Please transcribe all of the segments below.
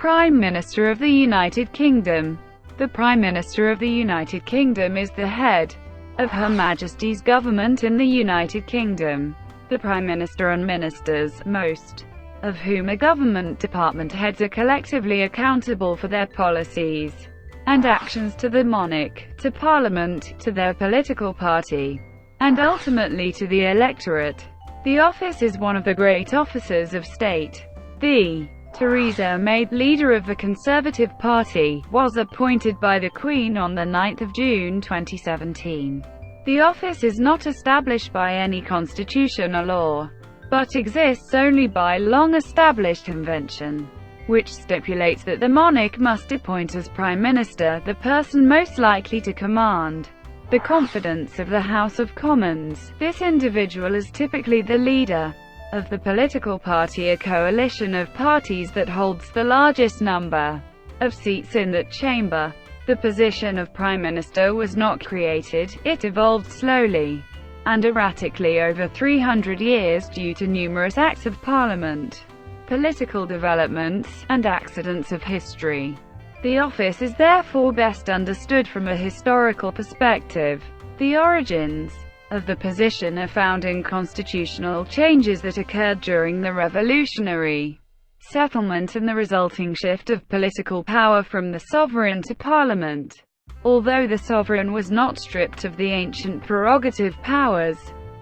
Prime Minister of the United Kingdom. The Prime Minister of the United Kingdom is the head of Her Majesty's government in the United Kingdom. The Prime Minister and ministers, most of whom are government department heads, are collectively accountable for their policies and actions to the monarch, to Parliament, to their political party, and ultimately to the electorate. The office is one of the great offices of state. Theresa May, leader of the Conservative Party, was appointed by the Queen on 9 June 2017. The office is not established by any constitution or law, but exists only by long-established convention, which stipulates that the monarch must appoint as Prime Minister the person most likely to command the confidence of the House of Commons. This individual is typically the leader of the political party, a coalition of parties that holds the largest number of seats in that chamber. The position of Prime Minister was not created, it evolved slowly and erratically over 300 years due to numerous acts of Parliament, political developments, and accidents of history. The office is therefore best understood from a historical perspective. The origins of the position are found in constitutional changes that occurred during the revolutionary settlement and the resulting shift of political power from the sovereign to Parliament. Although the sovereign was not stripped of the ancient prerogative powers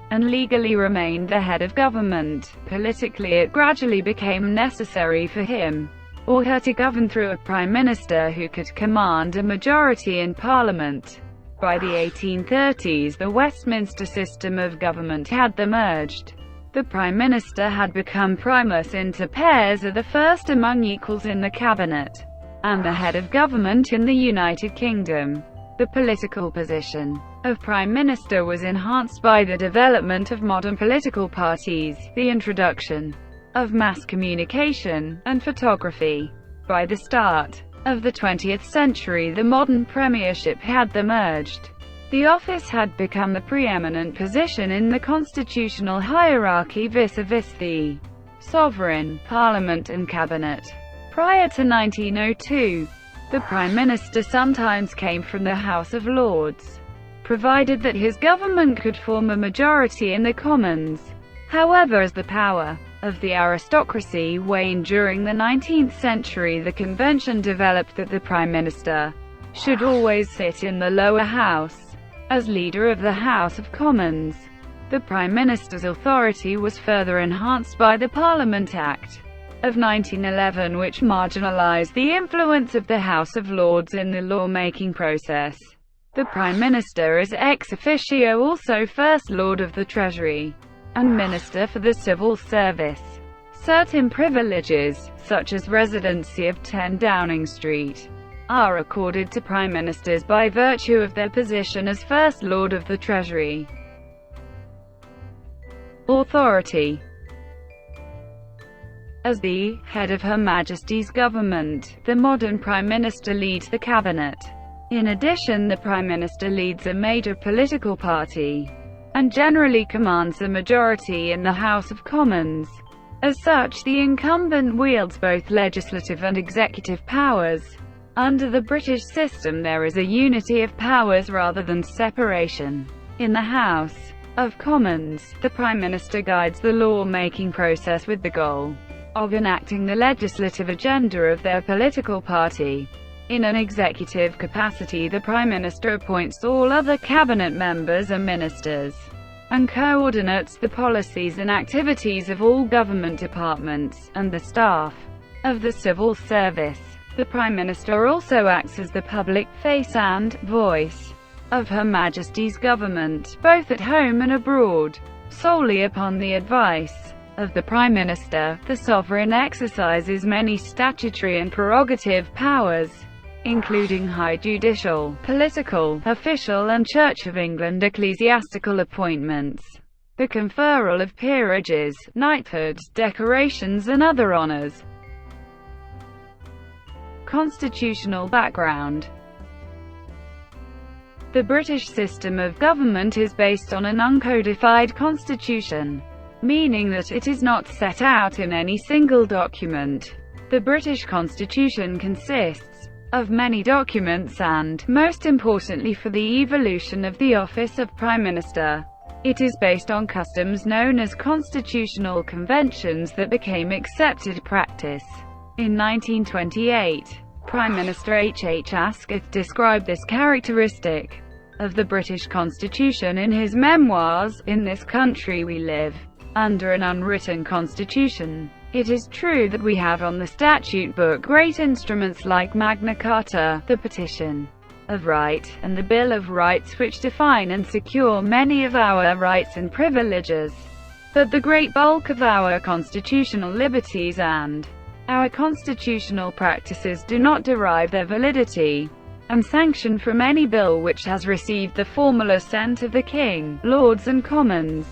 and legally remained the head of government, politically it gradually became necessary for him or her to govern through a prime minister who could command a majority in Parliament. By the 1830s, the Westminster system of government had emerged. The Prime Minister had become primus inter pares, the first among equals in the cabinet, and the head of government in the United Kingdom. The political position of Prime Minister was enhanced by the development of modern political parties, the introduction of mass communication and photography. By the start of the 20th century, the modern premiership had emerged. The office had become the preeminent position in the constitutional hierarchy vis-à-vis the sovereign, parliament and cabinet. Prior to 1902, the Prime Minister sometimes came from the House of Lords, provided that his government could form a majority in the Commons. However, as the power of the aristocracy waned during the 19th century, the convention developed that the Prime Minister should always sit in the lower house. As leader of the House of Commons, the Prime Minister's authority was further enhanced by the Parliament Act of 1911, which marginalized the influence of the House of Lords in the law-making process. The Prime Minister is ex officio also First Lord of the Treasury and Minister for the Civil Service. Certain privileges, such as residency of 10 Downing Street, are accorded to Prime Ministers by virtue of their position as First Lord of the Treasury. Authority. As the head of Her Majesty's government, the modern Prime Minister leads the cabinet. In addition, the Prime Minister leads a major political party and generally commands a majority in the House of Commons. As such, the incumbent wields both legislative and executive powers. Under the British system, there is a unity of powers rather than separation. In the House of Commons, the Prime Minister guides the law-making process with the goal of enacting the legislative agenda of their political party. In an executive capacity, the Prime Minister appoints all other cabinet members and ministers, and coordinates the policies and activities of all government departments, and the staff of the civil service. The Prime Minister also acts as the public face and voice of Her Majesty's government, both at home and abroad. Solely upon the advice of the Prime Minister, the sovereign exercises many statutory and prerogative powers, including high judicial, political, official and Church of England ecclesiastical appointments, the conferral of peerages, knighthood, decorations and other honours. Constitutional background. The British system of government is based on an uncodified constitution, meaning that it is not set out in any single document. The British Constitution consists of many documents and, most importantly for the evolution of the office of Prime Minister, it is based on customs known as constitutional conventions that became accepted practice. In 1928, Prime Minister H. Asquith described this characteristic of the British Constitution in his memoirs, "In this country we live under an unwritten constitution. It is true that we have on the statute book great instruments like Magna Carta, the Petition of Right, and the Bill of Rights which define and secure many of our rights and privileges. But the great bulk of our constitutional liberties and our constitutional practices do not derive their validity and sanction from any bill which has received the formal assent of the King, Lords and Commons.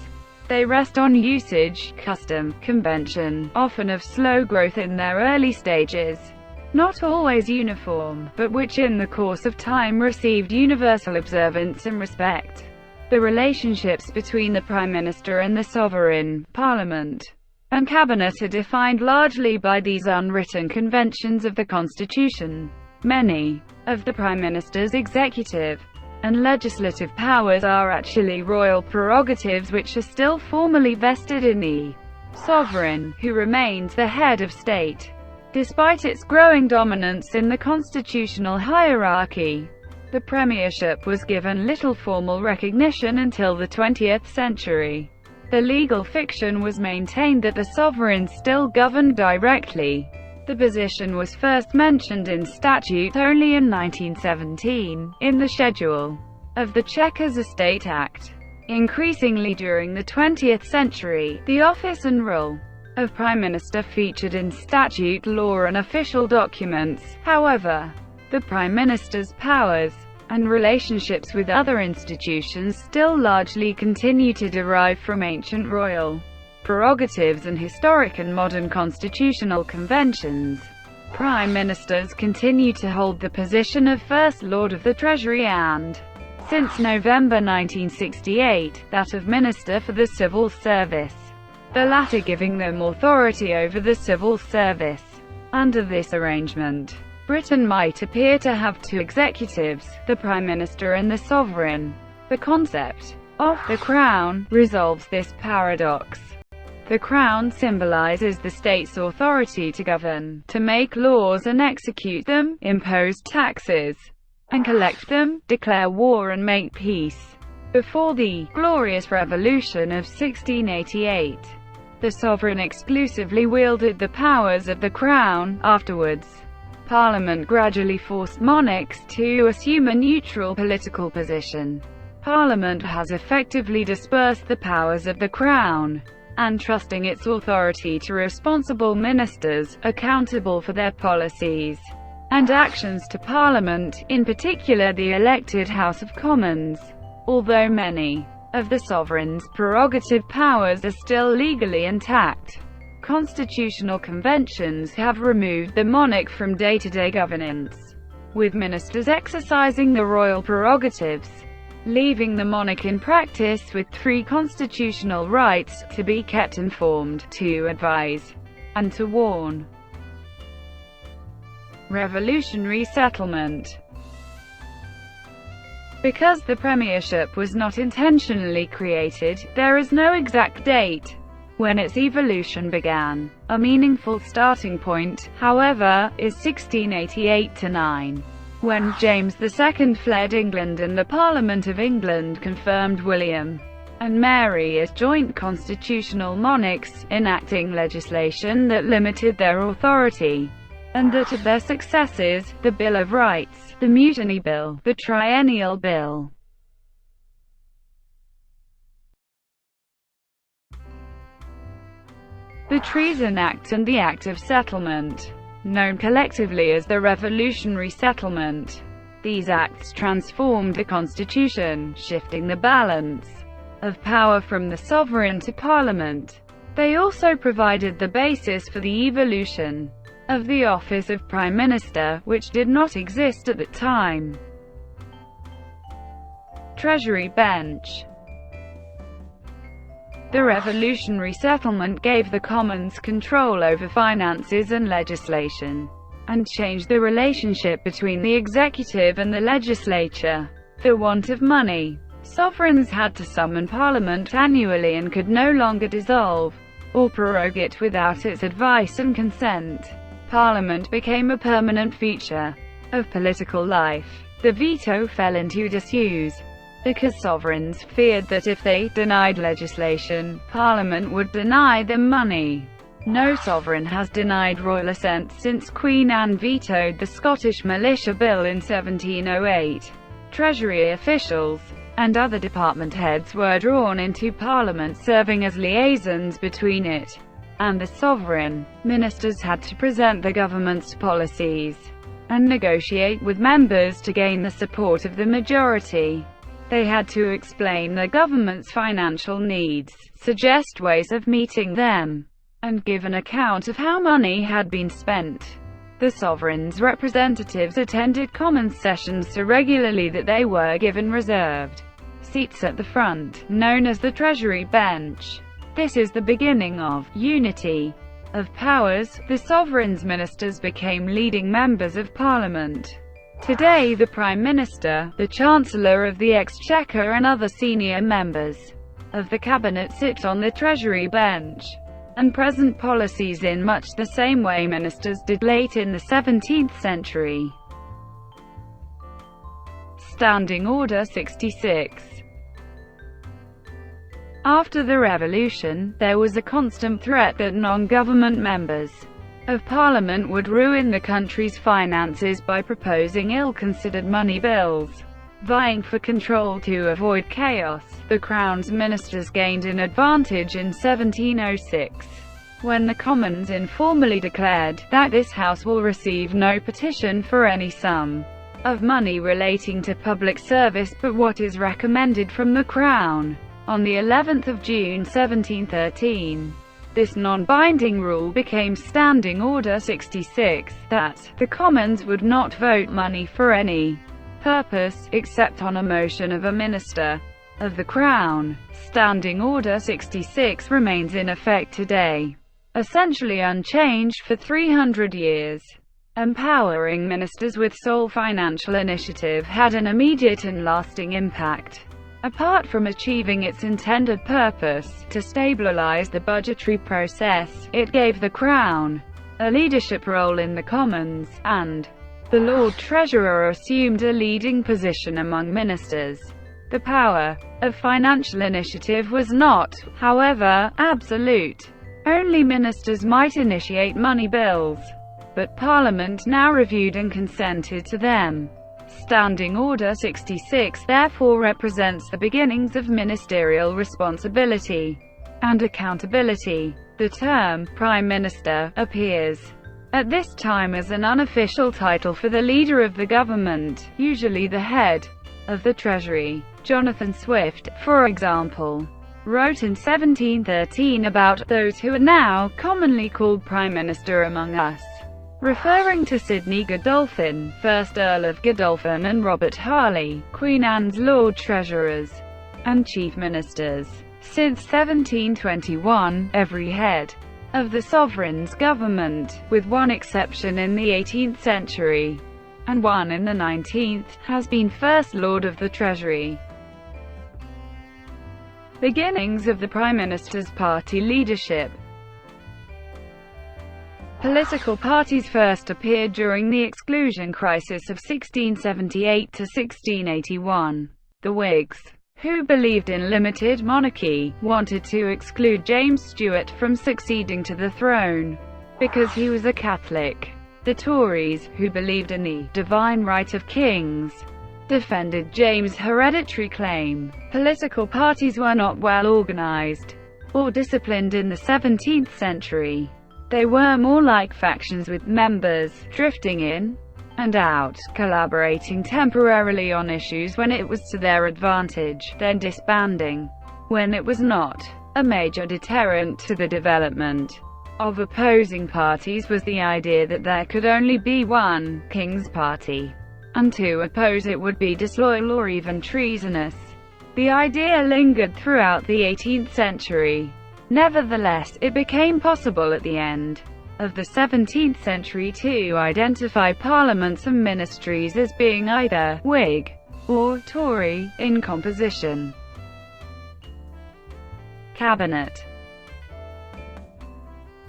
They rest on usage, custom, convention, often of slow growth in their early stages, not always uniform, but which in the course of time received universal observance and respect. The relationships between the Prime Minister and the Sovereign, Parliament, and Cabinet are defined largely by these unwritten conventions of the Constitution. Many of the Prime Minister's executive and legislative powers are actually royal prerogatives which are still formally vested in the sovereign, who remains the head of state, despite its growing dominance in the constitutional hierarchy. The premiership was given little formal recognition until the 20th century. The legal fiction was maintained that the sovereign still governed directly. The position was first mentioned in statute only in 1917, in the schedule of the Chequers Estate Act. Increasingly during the 20th century, the office and role of Prime Minister featured in statute law and official documents. However, the Prime Minister's powers and relationships with other institutions still largely continue to derive from ancient royal prerogatives and historic and modern constitutional conventions. Prime Ministers continue to hold the position of First Lord of the Treasury and, since November 1968, that of Minister for the Civil Service, the latter giving them authority over the civil service. Under this arrangement, Britain might appear to have two executives, the Prime Minister and the Sovereign. The concept of the Crown resolves this paradox. The Crown symbolizes the state's authority to govern, to make laws and execute them, impose taxes and collect them, declare war and make peace. Before the Glorious Revolution of 1688, the sovereign exclusively wielded the powers of the Crown. Afterwards, Parliament gradually forced monarchs to assume a neutral political position. Parliament has effectively dispersed the powers of the Crown, entrusting its authority to responsible ministers, accountable for their policies and actions to Parliament, in particular the elected House of Commons. Although many of the sovereign's prerogative powers are still legally intact, constitutional conventions have removed the monarch from day-to-day governance, with ministers exercising the royal prerogatives, leaving the monarch in practice with three constitutional rights: to be kept informed, to advise, and to warn. Revolutionary settlement. Because the premiership was not intentionally created, there is no exact date when its evolution began. A meaningful starting point, however, is 1688–9. when James II fled England and the Parliament of England confirmed William and Mary as joint constitutional monarchs, enacting legislation that limited their authority, and that of their successors, the Bill of Rights, the Mutiny Bill, the Triennial Bill, the Treason Act and the Act of Settlement, known collectively as the Revolutionary Settlement. These acts transformed the Constitution, shifting the balance of power from the sovereign to Parliament. They also provided the basis for the evolution of the office of Prime Minister, which did not exist at the time. Treasury bench. The revolutionary settlement gave the Commons control over finances and legislation, and changed the relationship between the executive and the legislature. The want of money. Sovereigns had to summon Parliament annually and could no longer dissolve or prorogue it without its advice and consent. Parliament became a permanent feature of political life. The veto fell into disuse, because sovereigns feared that if they denied legislation, Parliament would deny them money. No sovereign has denied royal assent since Queen Anne vetoed the Scottish Militia Bill in 1708. Treasury officials and other department heads were drawn into Parliament, serving as liaisons between it and the sovereign. Ministers had to present the government's policies and negotiate with members to gain the support of the majority. They had to explain the government's financial needs, suggest ways of meeting them, and give an account of how money had been spent. The sovereign's representatives attended Commons sessions so regularly that they were given reserved seats at the front, known as the Treasury bench. This is the beginning of unity of powers. The sovereign's ministers became leading members of Parliament. Today the Prime Minister, the Chancellor of the Exchequer and other senior members of the Cabinet sit on the Treasury bench, and present policies in much the same way ministers did late in the 17th century. Standing Order 66. After the Revolution, there was a constant threat that non-government members of Parliament would ruin the country's finances by proposing ill-considered money bills. Vying for control to avoid chaos, the Crown's ministers gained an advantage in 1706, when the Commons informally declared that this House will receive no petition for any sum of money relating to public service but what is recommended from the Crown. On the 11th of June 1713, this non-binding rule became Standing Order 66, that the Commons would not vote money for any purpose, except on a motion of a minister of the Crown. Standing Order 66 remains in effect today, essentially unchanged for 300 years. Empowering ministers with sole financial initiative had an immediate and lasting impact. Apart from achieving its intended purpose, to stabilize the budgetary process, it gave the Crown a leadership role in the Commons, and the Lord Treasurer assumed a leading position among ministers. The power of financial initiative was not, however, absolute. Only ministers might initiate money bills, but Parliament now reviewed and consented to them. Standing Order 66 therefore represents the beginnings of ministerial responsibility and accountability. The term Prime Minister appears at this time as an unofficial title for the leader of the government, usually the head of the Treasury. Jonathan Swift, for example, wrote in 1713 about those who are now commonly called Prime Minister among us, referring to Sidney Godolphin, 1st Earl of Godolphin, and Robert Harley, Queen Anne's Lord Treasurers and Chief Ministers. Since 1721, every head of the sovereign's government, with one exception in the 18th century, and one in the 19th, has been First Lord of the Treasury. Beginnings of the Prime Minister's party leadership. Political parties first appeared during the exclusion crisis of 1678 to 1681. The Whigs, who believed in limited monarchy, wanted to exclude James Stuart from succeeding to the throne because he was a Catholic. The Tories, who believed in the divine right of kings, defended James' hereditary claim. Political parties were not well organized or disciplined in the 17th century. They were more like factions with members drifting in and out, collaborating temporarily on issues when it was to their advantage, then disbanding when it was not. A major deterrent to the development of opposing parties was the idea that there could only be one King's Party, and to oppose it would be disloyal or even treasonous. The idea lingered throughout the 18th century. Nevertheless, it became possible at the end of the 17th century to identify parliaments and ministries as being either Whig or Tory in composition. Cabinet.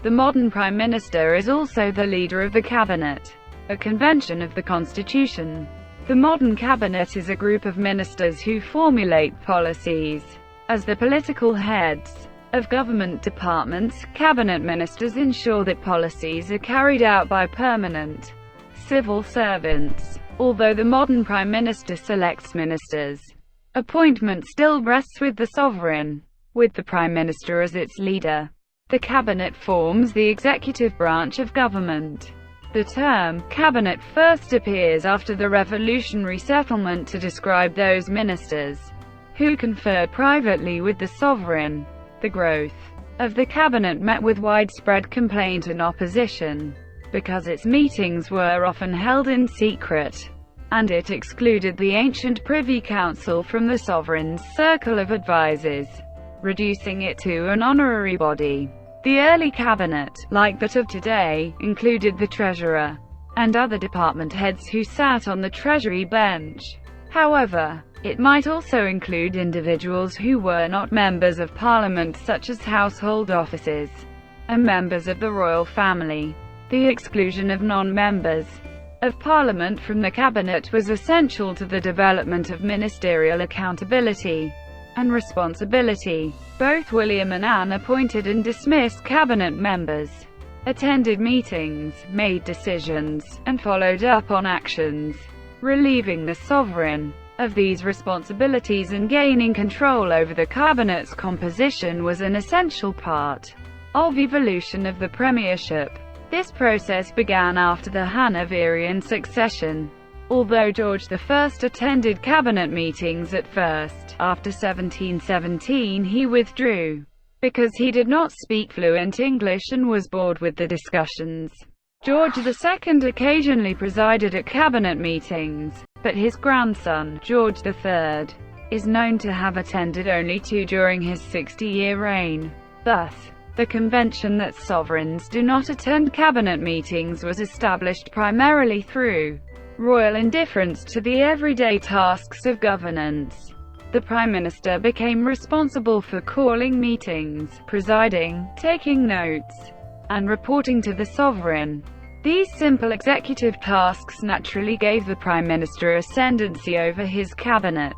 The modern Prime Minister is also the leader of the Cabinet, a convention of the Constitution. The modern Cabinet is a group of ministers who formulate policies. As the political heads of government departments, cabinet ministers ensure that policies are carried out by permanent civil servants. Although the modern Prime Minister selects ministers, appointment still rests with the sovereign, with the Prime Minister as its leader. The cabinet forms the executive branch of government. The term cabinet first appears after the revolutionary settlement to describe those ministers who conferred privately with the sovereign. The growth of the cabinet met with widespread complaint and opposition, because its meetings were often held in secret, and it excluded the ancient Privy Council from the sovereign's circle of advisers, reducing it to an honorary body. The early cabinet, like that of today, included the treasurer and other department heads who sat on the Treasury bench. However, it might also include individuals who were not members of Parliament, such as household officers and members of the royal family. The exclusion of non-members of Parliament from the cabinet was essential to the development of ministerial accountability and responsibility. Both William and Anne appointed and dismissed cabinet members, attended meetings, made decisions, and followed up on actions. Relieving the sovereign of these responsibilities and gaining control over the cabinet's composition was an essential part of evolution of the premiership. This process began after the Hanoverian succession. Although George I attended cabinet meetings at first, after 1717 he withdrew, because he did not speak fluent English and was bored with the discussions. George II occasionally presided at cabinet meetings, but his grandson, George III, is known to have attended only two during his 60-year reign. Thus, the convention that sovereigns do not attend cabinet meetings was established primarily through royal indifference to the everyday tasks of governance. The Prime Minister became responsible for calling meetings, presiding, taking notes, and reporting to the sovereign. These simple executive tasks naturally gave the Prime Minister ascendancy over his cabinet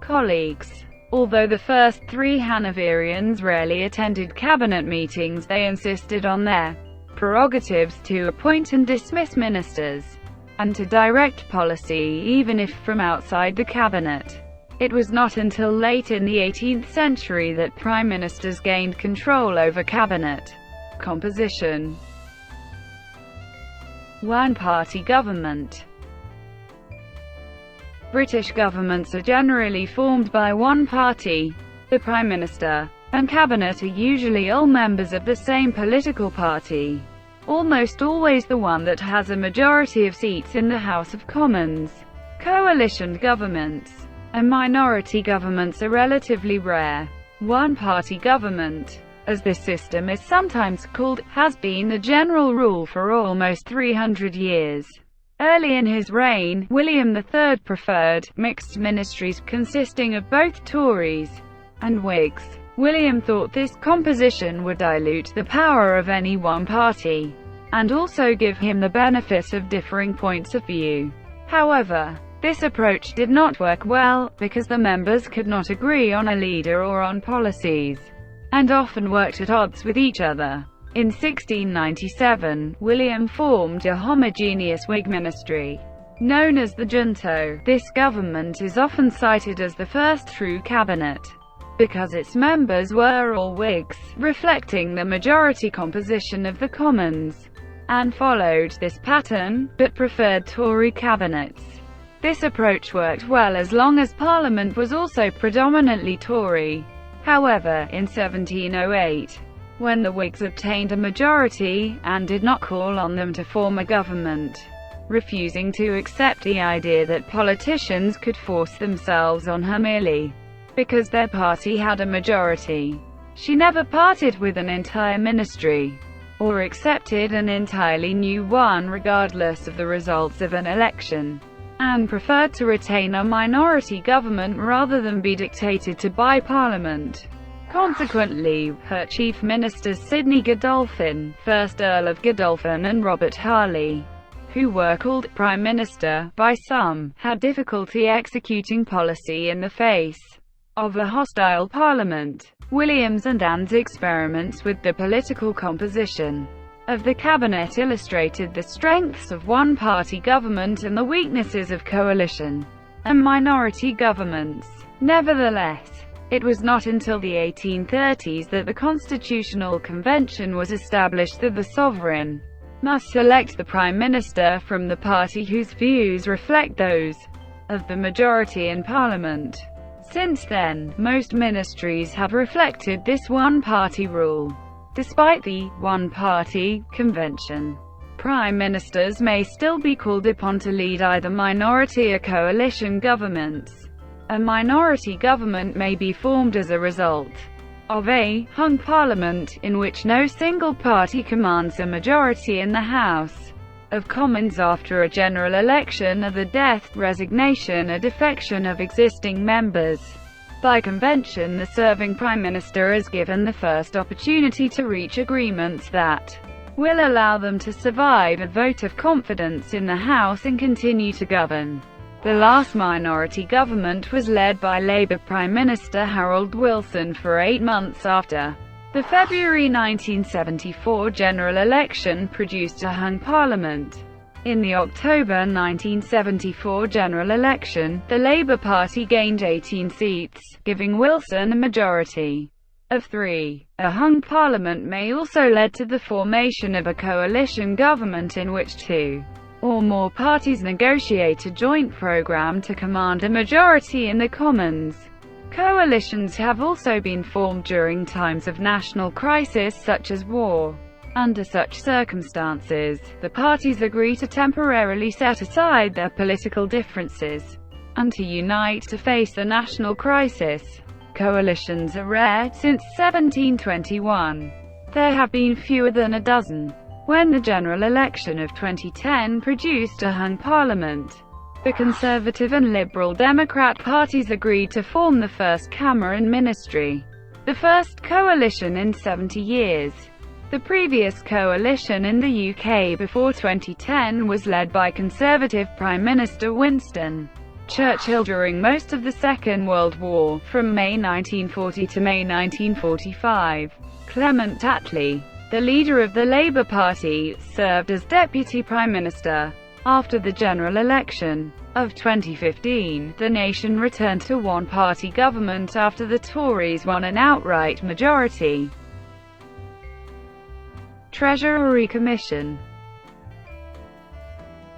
colleagues. Although the first three Hanoverians rarely attended cabinet meetings, they insisted on their prerogatives to appoint and dismiss ministers, and to direct policy even if from outside the cabinet. It was not until late in the 18th century that prime ministers gained control over cabinet composition. One-party government. British governments are generally formed by one party. The Prime Minister and Cabinet are usually all members of the same political party, almost always the one that has a majority of seats in the House of Commons. Coalition governments and minority governments are relatively rare. One-party government, as this system is sometimes called, has been the general rule for almost 300 years. Early in his reign, William III preferred mixed ministries consisting of both Tories and Whigs. William thought this composition would dilute the power of any one party, and also give him the benefit of differing points of view. However, this approach did not work well, because the members could not agree on a leader or on policies, and often worked at odds with each other. In 1697, William formed a homogeneous Whig ministry, known as the Junto. This government is often cited as the first true cabinet, because its members were all Whigs, reflecting the majority composition of the Commons, and followed this pattern, but preferred Tory cabinets. This approach worked well as long as Parliament was also predominantly Tory. However, in 1708, when the Whigs obtained a majority, Anne did not call on them to form a government, refusing to accept the idea that politicians could force themselves on her merely because their party had a majority. She never parted with an entire ministry, or accepted an entirely new one regardless of the results of an election, and preferred to retain a minority government rather than be dictated to by Parliament. Consequently, her chief ministers Sidney Godolphin, 1st Earl of Godolphin, and Robert Harley, who were called Prime Minister by some, had difficulty executing policy in the face of a hostile Parliament. William's and Anne's experiments with the political composition of the cabinet illustrated the strengths of one-party government and the weaknesses of coalition and minority governments. Nevertheless, it was not until the 1830s that the Constitutional Convention was established that the sovereign must select the Prime Minister from the party whose views reflect those of the majority in Parliament. Since then, most ministries have reflected this one-party rule. Despite the one-party convention, prime ministers may still be called upon to lead either minority or coalition governments. A minority government may be formed as a result of a hung parliament, in which no single party commands a majority in the House of Commons after a general election, or the death, resignation or defection of existing members. By convention, the serving Prime Minister is given the first opportunity to reach agreements that will allow them to survive a vote of confidence in the House and continue to govern. The last minority government was led by Labour Prime Minister Harold Wilson for 8 months after the February 1974 general election produced a hung parliament. In the October 1974 general election, the Labour Party gained 18 seats, giving Wilson a majority of 3. A hung parliament may also lead to the formation of a coalition government in which 2 or more parties negotiate a joint programme to command a majority in the Commons. Coalitions have also been formed during times of national crisis such as war. Under such circumstances, the parties agree to temporarily set aside their political differences and to unite to face the national crisis. Coalitions are rare. Since 1721, there have been fewer than a dozen. When the general election of 2010 produced a hung parliament, the Conservative and Liberal Democrat parties agreed to form the first Cameron ministry, the first coalition in 70 years. The previous coalition in the UK before 2010 was led by Conservative Prime Minister Winston Churchill during most of the Second World War, from May 1940 to May 1945. Clement Attlee, the leader of the Labour Party, served as Deputy Prime Minister. After the general election of 2015, the nation returned to one-party government after the Tories won an outright majority. Treasury Commission.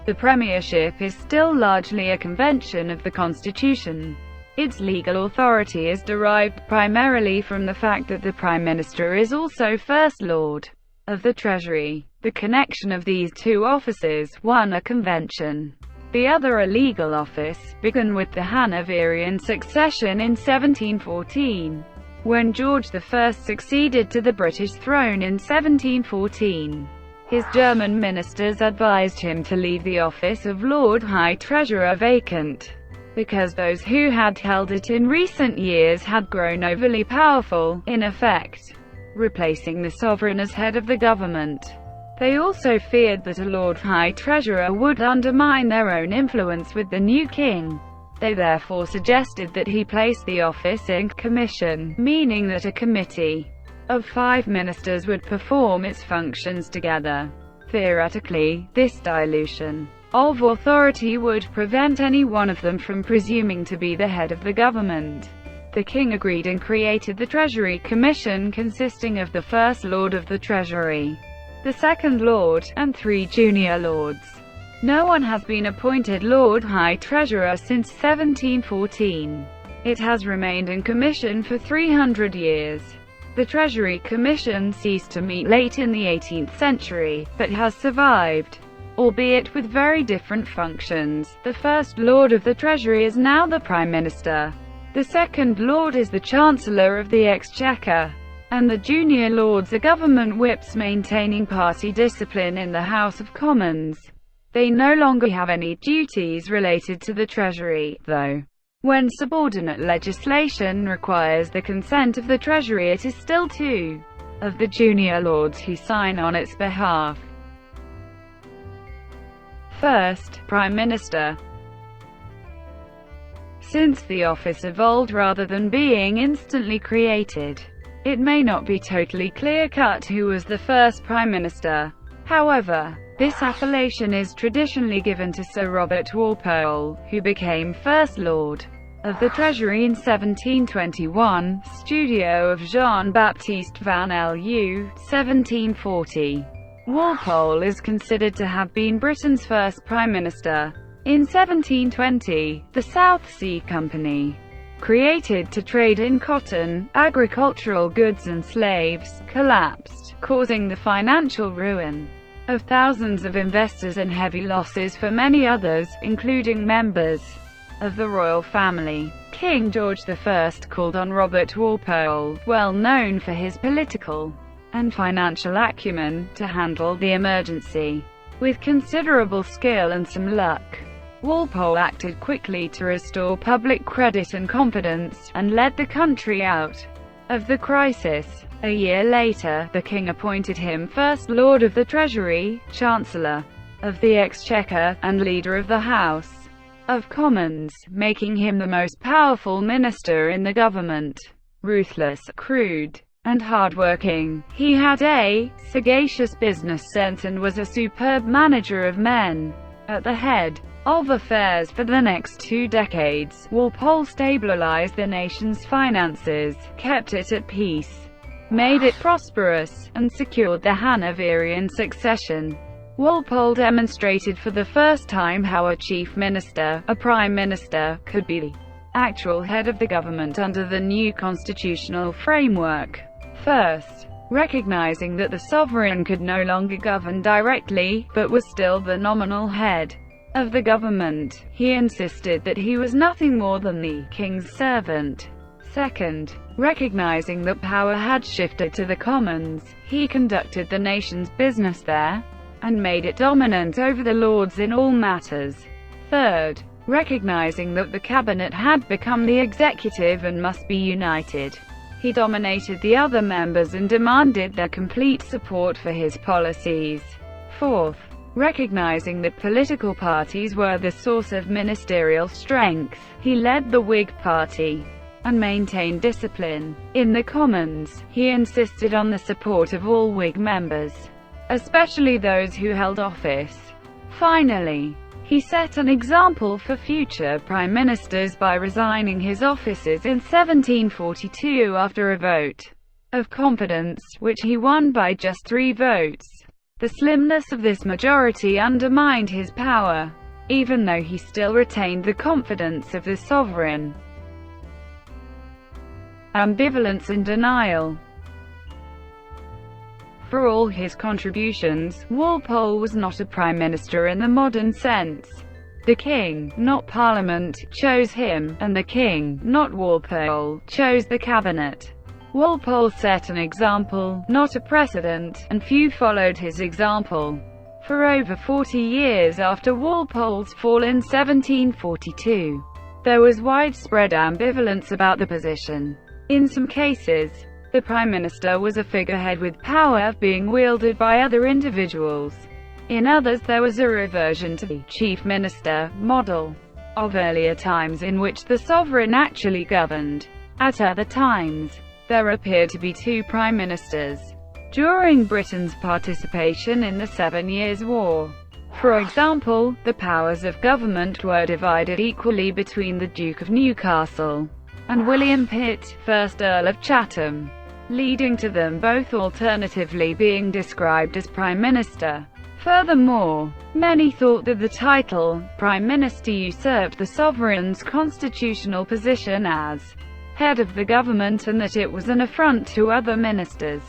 The Premiership is still largely a convention of the Constitution. Its legal authority is derived primarily from the fact that the Prime Minister is also First Lord of the Treasury. The connection of these two offices, one a convention, the other a legal office, began with the Hanoverian succession in 1714. When George I succeeded to the British throne in 1714, his German ministers advised him to leave the office of Lord High Treasurer vacant, because those who had held it in recent years had grown overly powerful, in effect, replacing the sovereign as head of the government. They also feared that a Lord High Treasurer would undermine their own influence with the new king. They therefore suggested that he place the office in commission, meaning that a committee of 5 ministers would perform its functions together. Theoretically, this dilution of authority would prevent any one of them from presuming to be the head of the government. The king agreed and created the Treasury Commission, consisting of the First Lord of the Treasury, the Second Lord, and 3 junior lords. No one has been appointed Lord High Treasurer since 1714. It has remained in commission for 300 years. The Treasury Commission ceased to meet late in the 18th century, but has survived, albeit with very different functions. The First Lord of the Treasury is now the Prime Minister. The second Lord is the Chancellor of the Exchequer, and the junior Lords are government whips maintaining party discipline in the House of Commons. They no longer have any duties related to the Treasury, though. When subordinate legislation requires the consent of the Treasury, it is still two of the junior Lords who sign on its behalf. First, Prime Minister. Since the office evolved rather than being instantly created, it may not be totally clear-cut who was the first Prime Minister. However, this appellation is traditionally given to Sir Robert Walpole, who became First Lord of the Treasury in 1721, studio of Jean-Baptiste Van Lu, 1740. Walpole is considered to have been Britain's first Prime Minister. In 1720, the South Sea Company, created to trade in cotton, agricultural goods and slaves, collapsed, causing the financial ruin of thousands of investors and heavy losses for many others, including members of the royal family. King George I called on Robert Walpole, well known for his political and financial acumen, to handle the emergency. With considerable skill and some luck, Walpole acted quickly to restore public credit and confidence, and led the country out of the crisis. A year later, the king appointed him First Lord of the Treasury, Chancellor of the Exchequer, and Leader of the House of Commons, making him the most powerful minister in the government. Ruthless, crude, and hard-working, he had a sagacious business sense and was a superb manager of men. At the head of affairs for the next 2 decades, Walpole stabilized the nation's finances, kept it at peace, made it prosperous, and secured the Hanoverian succession. Walpole demonstrated for the first time how a chief minister, a prime minister, could be the actual head of the government under the new constitutional framework. First, recognizing that the sovereign could no longer govern directly, but was still the nominal head of the government, he insisted that he was nothing more than the king's servant. Second, recognizing that power had shifted to the Commons, he conducted the nation's business there, and made it dominant over the Lords in all matters. Third, recognizing that the cabinet had become the executive and must be united, he dominated the other members and demanded their complete support for his policies. Fourth, recognizing that political parties were the source of ministerial strength, he led the Whig Party and maintained discipline. In the Commons, he insisted on the support of all Whig members, especially those who held office. Finally, he set an example for future prime ministers by resigning his offices in 1742 after a vote of confidence, which he won by just 3 votes. The slimness of this majority undermined his power, even though he still retained the confidence of the sovereign. Ambivalence and denial. For all his contributions, Walpole was not a prime minister in the modern sense. The king, not Parliament, chose him, and the king, not Walpole, chose the cabinet. Walpole set an example, not a precedent, and few followed his example. For over 40 years after Walpole's fall in 1742, there was widespread ambivalence about the position. In some cases, the Prime Minister was a figurehead with power being wielded by other individuals. In others there was a reversion to the Chief Minister model of earlier times in which the sovereign actually governed. At other times, there appeared to be 2 Prime Ministers. During Britain's participation in the 7 Years' War, for example, the powers of government were divided equally between the Duke of Newcastle and William Pitt, 1st Earl of Chatham, leading to them both alternatively being described as Prime Minister. Furthermore, many thought that the title, Prime Minister, usurped the sovereign's constitutional position as head of the government and that it was an affront to other ministers,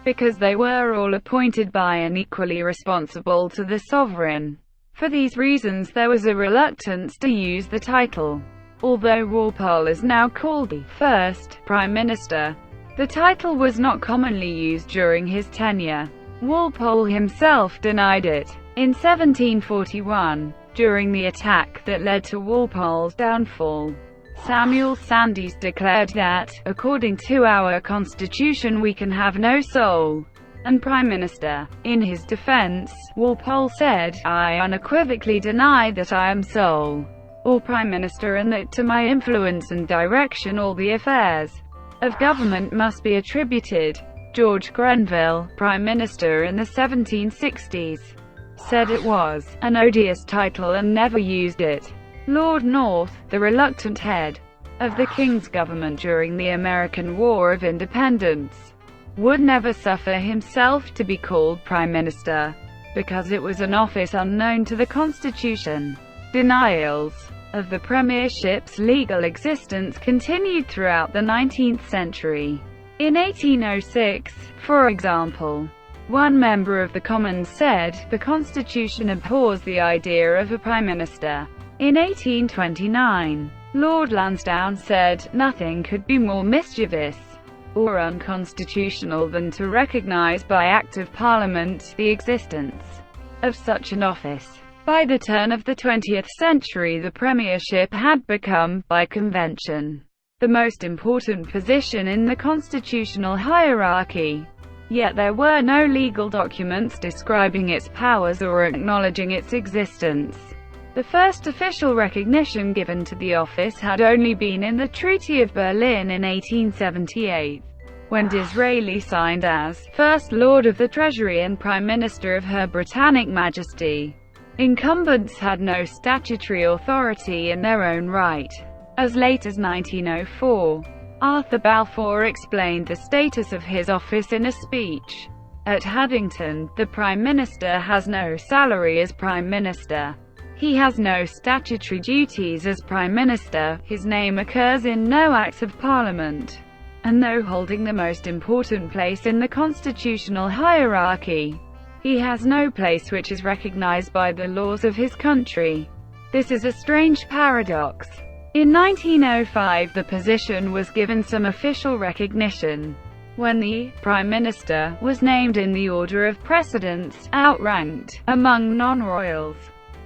because they were all appointed by and equally responsible to the sovereign. For these reasons there was a reluctance to use the title. Although Walpole is now called the first Prime Minister, the title was not commonly used during his tenure. Walpole himself denied it. In 1741, during the attack that led to Walpole's downfall, Samuel Sandys declared that, according to our Constitution, we can have no soul and Prime Minister. In his defense, Walpole said, "I unequivocally deny that I am sole or Prime Minister, and that to my influence and direction all the affairs of government must be attributed." George Grenville, Prime Minister in the 1760s, said it was an odious title and never used it. Lord North, the reluctant head of the King's government during the American War of Independence, would never suffer himself to be called Prime Minister, because it was an office unknown to the Constitution. Denials of the premiership's legal existence continued throughout the 19th century. In 1806, for example, one member of the Commons said, "The Constitution abhors the idea of a Prime Minister." In 1829, Lord Lansdowne said, "Nothing could be more mischievous or unconstitutional than to recognise by Act of Parliament the existence of such an office." By the turn of the 20th century, the premiership had become, by convention, the most important position in the constitutional hierarchy. Yet there were no legal documents describing its powers or acknowledging its existence. The first official recognition given to the office had only been in the Treaty of Berlin in 1878, when Disraeli signed as First Lord of the Treasury and Prime Minister of Her Britannic Majesty. Incumbents had no statutory authority in their own right. As late as 1904, Arthur Balfour explained the status of his office in a speech at Haddington. "The Prime Minister has no salary as Prime Minister. He has no statutory duties as Prime Minister, his name occurs in no Acts of Parliament, and though holding the most important place in the constitutional hierarchy, he has no place which is recognised by the laws of his country." This is a strange paradox. In 1905 the position was given some official recognition when the Prime Minister was named in the order of precedence, outranked, among non-royals,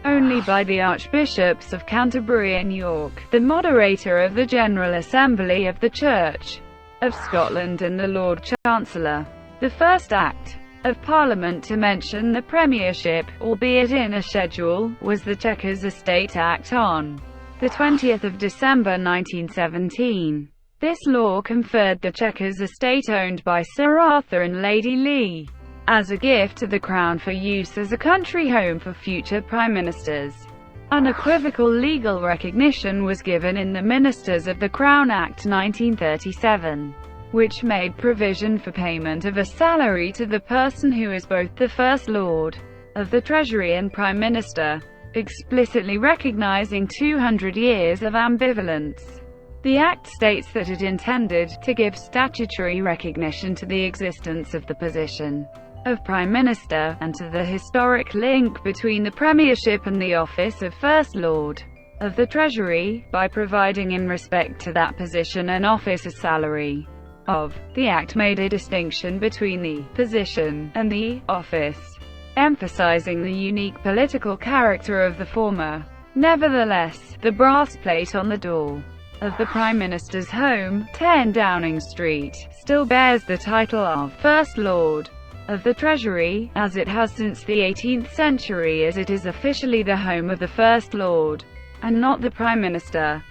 only by the Archbishops of Canterbury and York, the moderator of the General Assembly of the Church of Scotland, and the Lord Chancellor. The first Act of Parliament to mention the premiership, albeit in a schedule, was the Chequers Estate Act on the 20th of December 1917. This law conferred the Chequers estate owned by Sir Arthur and Lady Lee as a gift to the Crown for use as a country home for future Prime Ministers. Unequivocal legal recognition was given in the Ministers of the Crown Act 1937, which made provision for payment of a salary to the person who is both the First Lord of the Treasury and Prime Minister, explicitly recognizing 200 years of ambivalence. The Act states that it intended to give statutory recognition to the existence of the position of Prime Minister, and to the historic link between the Premiership and the office of First Lord of the Treasury, by providing in respect to that position an officer's salary of. The Act made a distinction between the position and the office, emphasizing the unique political character of the former. Nevertheless, the brass plate on the door of the Prime Minister's home, 10 Downing Street, still bears the title of First Lord of the Treasury, as it has since the 18th century, as it is officially the home of the First Lord, and not the Prime Minister.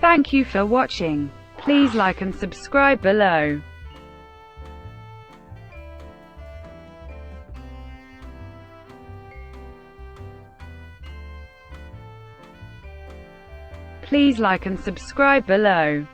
Thank you for watching. Please like and subscribe below. Please like and subscribe below.